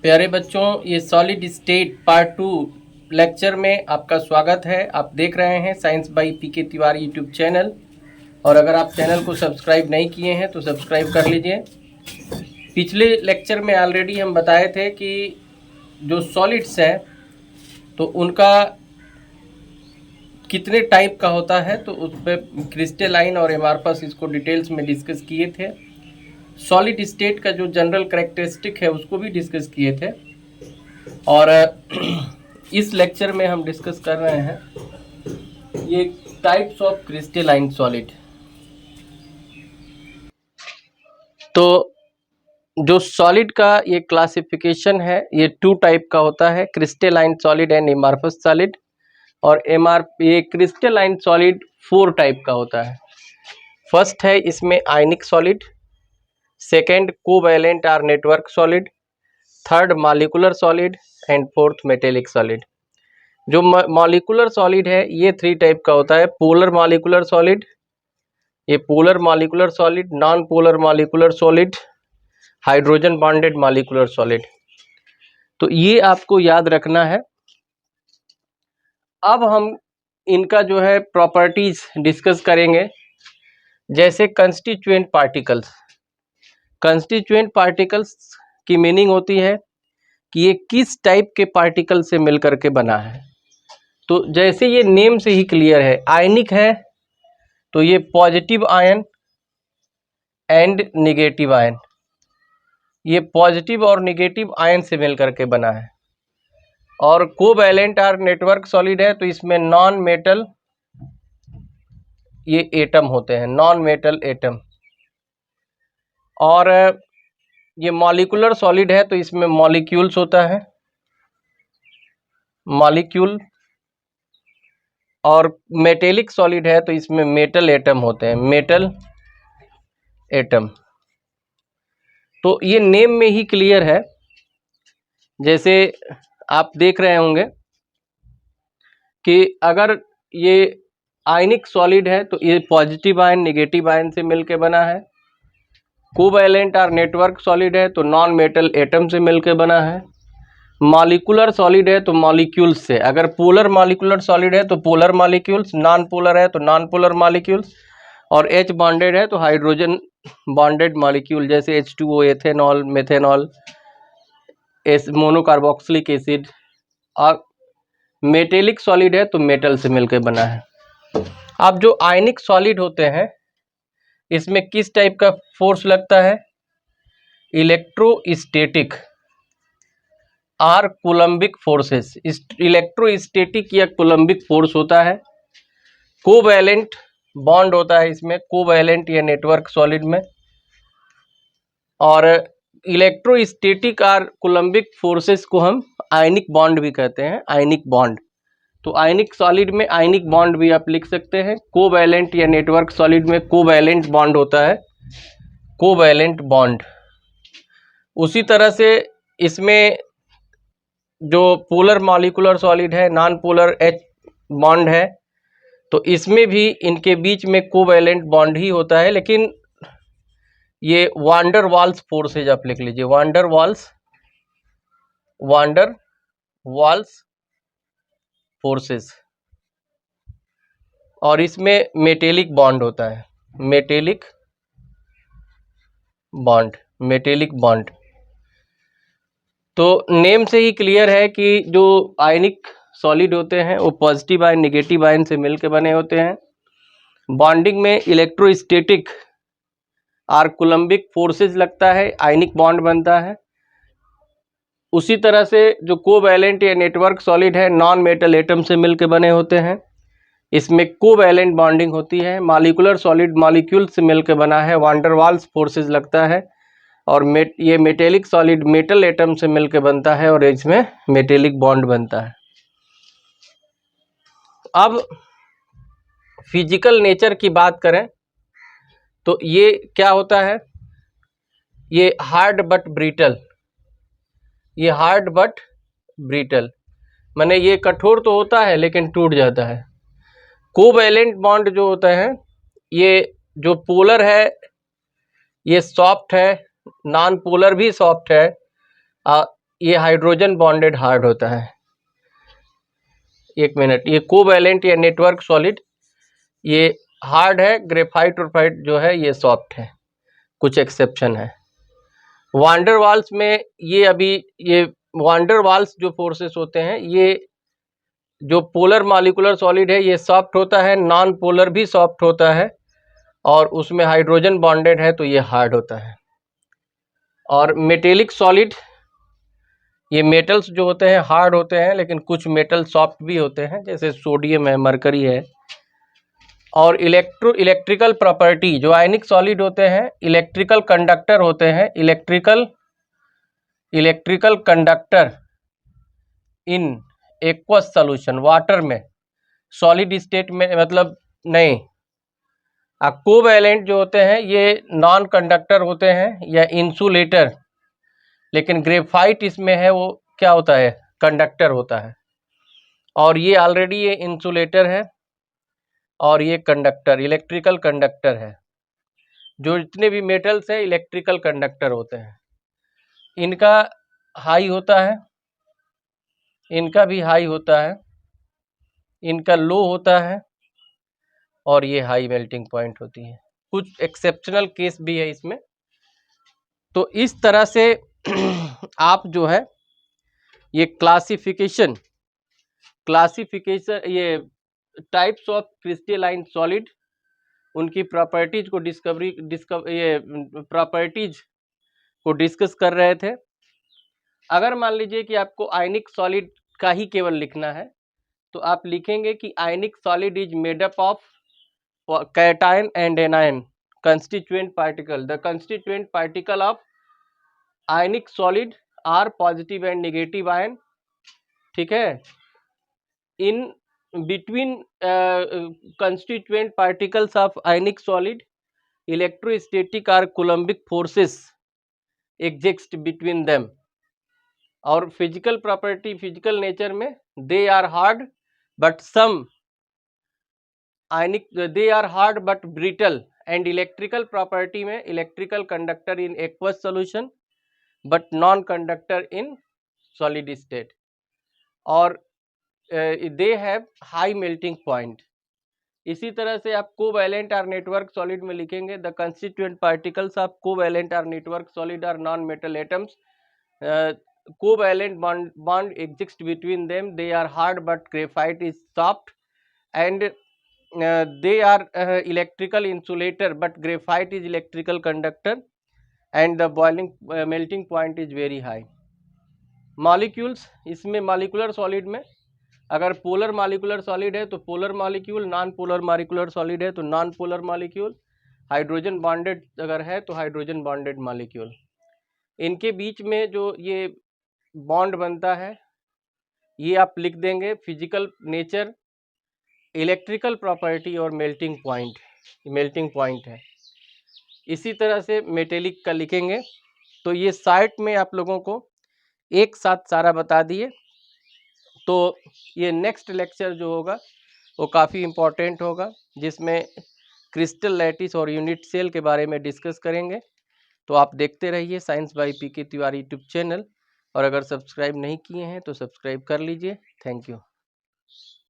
प्यारे बच्चों, ये सॉलिड स्टेट पार्ट 2 लेक्चर में आपका स्वागत है। आप देख रहे हैं science by PK Tiwari YouTube channel, और अगर आप चैनल को सब्सक्राइब नहीं किए हैं तो सब्सक्राइब कर लीजिए। पिछले लेक्चर में ऑलरेडी हम बताए थे कि जो सॉलिड्स हैं तो उनका कितने टाइप का होता है, तो उस पर क्रिस्टलाइन और एमार्फस इसको डिटेल्स में डिस्कस किए थे। सॉलिड स्टेट का जो जनरल कैरेक्टरिस्टिक है उसको भी डिस्कस किए थे, और इस लेक्चर में हम डिस्कस कर रहे हैं ये टाइप्स ऑफ क्रिस्टलाइन सॉलिड। तो जो सॉलिड का ये क्लासिफिकेशन है ये 2 टाइप का होता है, crystalline solid and amorphous solid. और ये क्रिस्टलाइन सॉलिड 4 टाइप का होता है। फर्स्ट है इसमें आयनिक सॉलिड, सेकेंड कोवैलेंट और network solid, third molecular solid and fourth metallic solid. जो मॉलिक्यूलर सॉलिड है ये 3 टाइप का होता है। पोलर मॉलिक्यूलर सॉलिड, ये polar molecular solid, non polar molecular solid, hydrogen bonded molecular solid. तो ये आपको याद रखना है। अब हम इनका जो है प्रॉपर्टीज डिस्कस करेंगे, जैसे कंस्टिट्यूएंट पार्टिकल्स। कंस्टिट्यूएंट पार्टिकल्स की मीनिंग होती है कि ये किस टाइप के पार्टिकल से मिलकर के बना है। तो जैसे ये नेम से ही क्लियर है, आयनिक है तो ये positive ion and negative ion, ये पॉजिटिव और निगेटिव आयन से मिलकर के बना है। और कोवैलेंट और नेटवर्क सॉलिड है तो इसमें नॉन मेटल ये एटम होते हैं, नॉन मेटल एटम। और ये मॉलिक्यूलर सॉलिड है तो इसमें मॉलिक्यूल्स होता है, मॉलिक्यूल। और मेटेलिक सॉलिड है तो इसमें मेटल एटम होते हैं, मेटल एटम। तो ये नेम में ही क्लियर है। जैसे आप देख रहे होंगे कि अगर ये आयनिक सॉलिड है तो ये पॉजिटिव आयन निगेटिव आयन से मिलके बना है। कोवैलेंट और नेटवर्क सॉलिड है तो नॉन मेटल एटम से मिलके बना है। मॉलिक्यूलर सॉलिड है तो मॉलिक्यूल्स से, अगर पोलर मॉलिक्यूलर सॉलिड है तो पोलर मॉलिक्यूल्स, नॉन पोलर है तो नॉन पोलर मॉलिक्यूल्स, और H बॉन्डेड है तो हाइड्रोजन बॉन्डेड मॉलिक्यूल, जैसे H2O, ethanol, methanol, monocarboxylic acid. और मेटेलिक सॉलिड है तो मेटल से मिलकर बना है। अब जो आयनिक सॉलिड होते हैं इसमें किस टाइप का फोर्स लगता है? Electrostatic or coulombic forces, electrostatic या कूलम्बिक फोर्स होता है। कोवैलेंट बॉन्ड होता है इसमें, कोवैलेंट या नेटवर्क सॉलिड में। और इलेक्ट्रोस्टैटिक और कूलम्बिक फोर्सेस को हम आयनिक बॉन्ड भी कहते हैं, आयनिक बॉन्ड। तो आयनिक सॉलिड में आयनिक बॉन्ड भी आप लिख सकते हैं। कोवैलेंट या नेटवर्क सॉलिड में कोवैलेंट बॉन्ड होता है, कोवैलेंट बॉन्ड। उसी तरह से इसमें जो पोलर मॉलिक्यूलर सॉलिड है, नॉन पोलर H बॉन्ड है, तो इसमें भी इनके बीच में कोवैलेंट बॉन्ड ही होता है। लेकिन ये वांडर वाल्स फोर्सेज आप लिख लीजिए, वांडर वाल्स फोर्सेस। और इसमें मेटेलिक बॉन्ड होता है, मेटेलिक बॉन्ड। तो नेम से ही क्लियर है कि जो आयनिक सॉलिड होते हैं वो पॉजिटिव आयन निगेटिव आयन से मिलकर बने होते हैं। बॉन्डिंग में इलेक्ट्रोस्टैटिक और कूलम्बिक फोर्सेस लगता है, आयनिक बॉन्ड बनता है। उसी तरह से जो कोवैलेंट या नेटवर्क सॉलिड है, नॉन मेटल एटम से मिलकर बने होते हैं, इसमें कोवैलेंट बॉन्डिंग होती है। मॉलिक्यूलर सॉलिड मॉलिक्यूल से मिलकर बना है, वांडर वाल्स फोर्सेस लगता है। और ये मेटेलिक सॉलिड मेटल एटम से मिलकर बनता है और इसमें मेटेलिक बॉन्ड बनता है। अब फिजिकल नेचर की बात करें तो ये क्या होता है? ये हार्ड बट ब्रिटल, ये हार्ड बट ब्रिटल माने ये कठोर तो होता है लेकिन टूट जाता है। कोवैलेंट बॉन्ड जो होता है, ये जो पोलर है ये सॉफ्ट है, नॉन पोलर भी सॉफ्ट है, ये हाइड्रोजन बॉन्डेड हार्ड होता है। एक मिनट, ये कोवैलेंट या नेटवर्क सॉलिड ये हार्ड है, ग्रेफाइट और जो है ये सॉफ्ट है, कुछ एक्सेप्शन है। वांडर वाल्स में ये वांडर वाल्स जो फोर्सेस होते हैं, ये जो पोलर मॉलिक्यूलर सॉलिड है ये सॉफ्ट होता है, नॉन पोलर भी सॉफ्ट होता है, और उसमें हाइड्रोजन बॉन्डेड है तो ये हार्ड होता है। और मेटेलिक सॉलिड, ये मेटल्स जो होते हैं हार्ड होते हैं, लेकिन कुछ मेटल सॉफ्ट भी होते हैं, जैसे सोडियम है, मरकरी है। और इलेक्ट्रिकल प्रॉपर्टी, जो आयनिक सॉलिड होते हैं इलेक्ट्रिकल कंडक्टर होते हैं, electrical conductor in aqueous solution, water में, सॉलिड स्टेट में मतलब नहीं। कोवैलेंट जो होते हैं ये नॉन कंडक्टर होते हैं या इंसुलेटर, लेकिन ग्रेफाइट इसमें है वो क्या होता है, कंडक्टर होता है। और ये ऑलरेडी ये इंसुलेटर है और ये कंडक्टर, इलेक्ट्रिकल कंडक्टर है। जो जितने भी मेटल्स हैं इलेक्ट्रिकल कंडक्टर होते हैं। इनका हाई होता है, इनका भी हाई होता है, इनका लो होता है, और ये हाई मेल्टिंग पॉइंट होती है। कुछ एक्सेप्शनल केस भी है इसमें। तो इस तरह से आप जो है ये क्लासिफिकेशन ये टाइप्स ऑफ क्रिस्टलाइन सॉलिड, उनकी प्रॉपर्टीज को प्रॉपर्टीज को डिस्कस कर रहे थे। अगर मान लीजिए कि आपको आयनिक सॉलिड का ही केवल लिखना है तो आप लिखेंगे कि ionic solid is made up of cation and anion constituent particle. The constituent particle of ionic solid are positive and negative ion, ठीक है। In between constituent particles of ionic solid, electrostatic or coulombic forces exist between them। और physical property, physical nature में they are hard but some ionic, they are hard but brittle. And electrical property में electrical conductor in aqueous solution but non conductor in solid state. और they have high melting point. इसी तरह से आप covalent और network solid में लिखेंगे the constituent particles of covalent और network solid are non metal atoms. Covalent bond exists between them, they are hard but graphite is soft, and they are electrical insulator but graphite is electrical conductor, and the boiling melting point is very high। Molecules, इसमें molecular solid में अगर polar molecular solid है तो polar molecule, non polar molecular solid है तो non polar molecule, hydrogen bonded अगर है तो हाइड्रोजन बॉन्डेड मॉलिक्यूल। इनके बीच में जो ये बॉन्ड बनता है ये आप लिख देंगे फिजिकल नेचर, इलेक्ट्रिकल प्रॉपर्टी और मेल्टिंग पॉइंट है। इसी तरह से मेटेलिक का लिखेंगे। तो ये साइट में आप लोगों को एक साथ सारा बता दिए। तो ये नेक्स्ट लेक्चर जो होगा वो काफ़ी इम्पोर्टेंट होगा, जिसमें क्रिस्टल लैटिस और यूनिट सेल के बारे में डिस्कस करेंगे। तो आप देखते रहिए science by PK Tiwari YouTube channel, और अगर सब्सक्राइब नहीं किए हैं तो सब्सक्राइब कर लीजिए। Thank you.